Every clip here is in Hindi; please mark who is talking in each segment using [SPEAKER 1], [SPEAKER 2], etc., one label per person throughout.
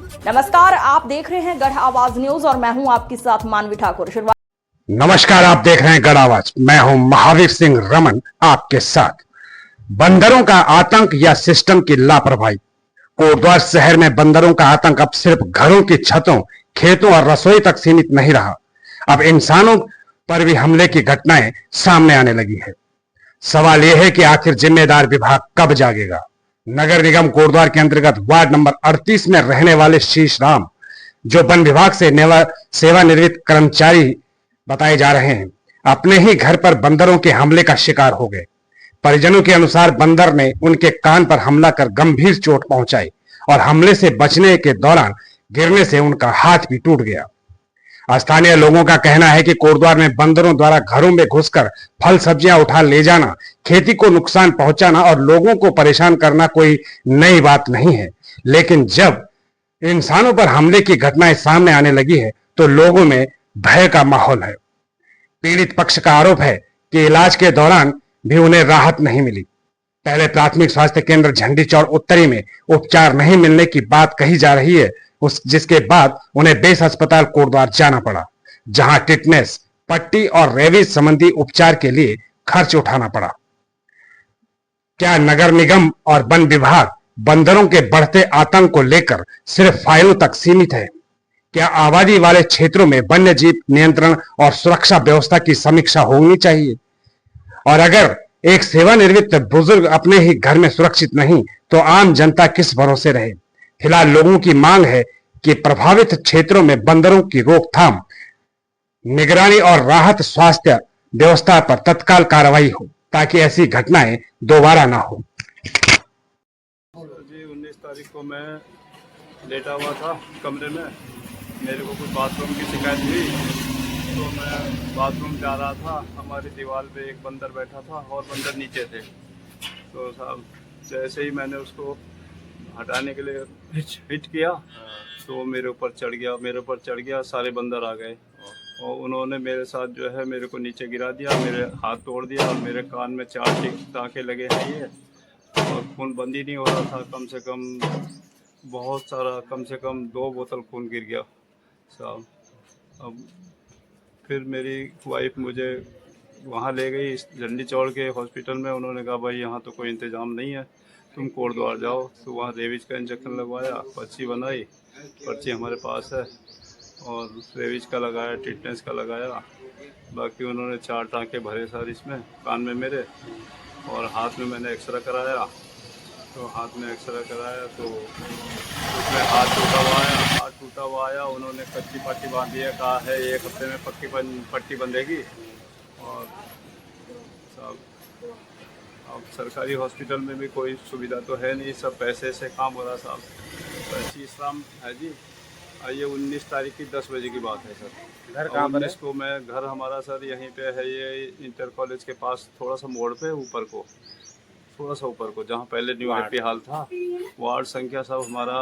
[SPEAKER 1] नमस्कार, आप देख रहे हैं गढ़ आवाज न्यूज और मैं हूं आपके साथ मानवी ठाकुर।
[SPEAKER 2] नमस्कार, आप देख रहे हैं गढ़ आवाज। मैं हूं महावीर सिंह रमन आपके साथ। बंदरों का आतंक या सिस्टम की लापरवाही। कोटद्वार शहर में बंदरों का आतंक अब सिर्फ घरों की छतों, खेतों और रसोई तक सीमित नहीं रहा। अब इंसानों पर भी हमले की घटनाएं सामने आने लगी है। सवाल यह है कि आखिर जिम्मेदार विभाग कब जागेगा। नगर निगम कोटद्वार के अंतर्गत वार्ड नंबर 38 में रहने वाले शीश राम, जो वन विभाग से सेवानिवृत्त कर्मचारी बताए जा रहे हैं, अपने ही घर पर बंदरों के हमले का शिकार हो गए। परिजनों के अनुसार बंदर ने उनके कान पर हमला कर गंभीर चोट पहुंचाई और हमले से बचने के दौरान गिरने से उनका हाथ भी टूट गया। स्थानीय लोगों का कहना है कि कोटद्वार में बंदरों द्वारा घरों में घुसकर फल सब्जियां उठा ले जाना, खेती को नुकसान पहुंचाना और लोगों को परेशान करना कोई नई बात नहीं है। लेकिन जब इंसानों पर हमले की घटनाएं सामने आने लगी है तो लोगों में भय का माहौल है। पीड़ित पक्ष का आरोप है कि इलाज के दौरान भी उन्हें राहत नहीं मिली। पहले प्राथमिक स्वास्थ्य केंद्र झंडी चौड़ उत्तरी में उपचार नहीं मिलने की बात कही जा रही है, जिसके बाद उन्हें बेस अस्पताल कोटद्वार जाना पड़ा, जहां टिटनेस, पट्टी और रेबीज संबंधी उपचार के लिए खर्च उठाना पड़ा। क्या नगर निगम और वन विभाग बंदरों के बढ़ते आतंक को लेकर सिर्फ फाइलों तक सीमित है? क्या आबादी वाले क्षेत्रों में वन्य जीव नियंत्रण और सुरक्षा व्यवस्था की समीक्षा होनी चाहिए? और अगर एक सेवानिवृत्त बुजुर्ग अपने ही घर में सुरक्षित नहीं तो आम जनता किस भरोसे रहे? फिलहाल लोगों की मांग है कि प्रभावित क्षेत्रों में बंदरों की रोकथाम, निगरानी और राहत स्वास्थ्य व्यवस्था पर तत्काल कार्रवाई हो ताकि ऐसी घटनाएं दोबारा ना हो।
[SPEAKER 3] जी 19 तारीख को मैं लेटा हुआ था कमरे में। मेरे को कुछ बाथरूम की शिकायत हुई तो मैं बाथरूम जा रहा था। हमारी दीवार पे एक बंदर बैठा था और बंदर नीचे थे। तो साहब जैसे ही मैंने उसको हटाने के लिए हिट किया तो मेरे ऊपर चढ़ गया। सारे बंदर आ गए और उन्होंने मेरे साथ जो है मेरे को नीचे गिरा दिया, मेरे हाथ तोड़ दिया और मेरे कान में 4 टाँके लगे हैं ये। और खून बंद ही नहीं हो रहा था। कम से कम बहुत सारा, कम से कम 2 बोतल खून गिर गया साहब। अब फिर मेरी वाइफ मुझे वहाँ ले गई झंडी चौड़ के हॉस्पिटल में। उन्होंने कहा भाई यहाँ तो कोई इंतज़ाम नहीं है, तुम कोटद्वार जाओ। तो वहाँ रेबीज का इंजेक्शन लगवाया, पर्ची बनाई, पर्ची हमारे पास है, और रेबीज का लगाया, टिटनेस का लगाया। बाकी उन्होंने 4 टाँके भरे सर इसमें, कान में मेरे, और हाथ में मैंने एक्सरे कराया। तो हाथ में एक्सरे कराया तो उसमें हाथ टूटा हुआ आया। उन्होंने कच्ची पट्टी बांध दिया, कहा है 1 हफ्ते में पट्टी बंधेगी। और सब अब सरकारी हॉस्पिटल में भी कोई सुविधा तो है नहीं, सब पैसे से काम हो रहा साहब। शीश राम है जी। ये 19 तारीख की 10 बजे की बात है सर। घर कहाँ पर है? इसको मैं घर हमारा सर यहीं पे है, ये इंटर कॉलेज के पास, थोड़ा सा मोड़ पे ऊपर को, थोड़ा सा ऊपर को, जहाँ पहले न्यू हैप्पी हाल था। वार्ड संख्या सब हमारा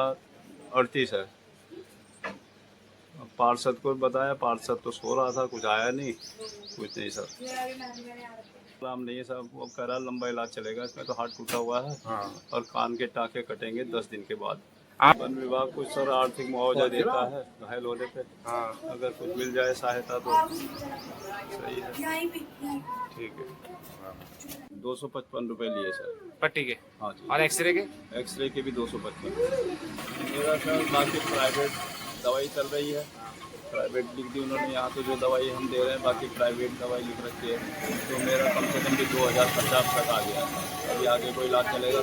[SPEAKER 3] 38 है। पार्षद को बताया, पार्षद तो सो रहा था, कुछ आया नहीं, कुछ नहीं सर। आराम नहीं है साहब, वो कह रहा लंबा इलाज चलेगा, इसमें तो हाथ टूटा हुआ है। और कान के टाँके कटेंगे 10 दिन के बाद। वन विभाग कुछ सर आर्थिक मुआवजा देता है घायल होने पे। अगर कुछ मिल जाए सहायता तो सही है। ठीक है। 255 रुपये लिए सर
[SPEAKER 4] पट्टी के।
[SPEAKER 3] हाँ जी।
[SPEAKER 4] और एक्सरे के?
[SPEAKER 3] एक्सरे के भी 255। मेरा सर बाकी प्राइवेट दवाई चल रही है, प्राइवेट लिख दी उन्होंने। यहाँ तो जो दवाई हम दे रहे हैं बाकी प्राइवेट दवाई लिख रखी है। तो मेरा कम से कम भी 2050 तक आ गया। अभी आगे कोई इलाज चलेगा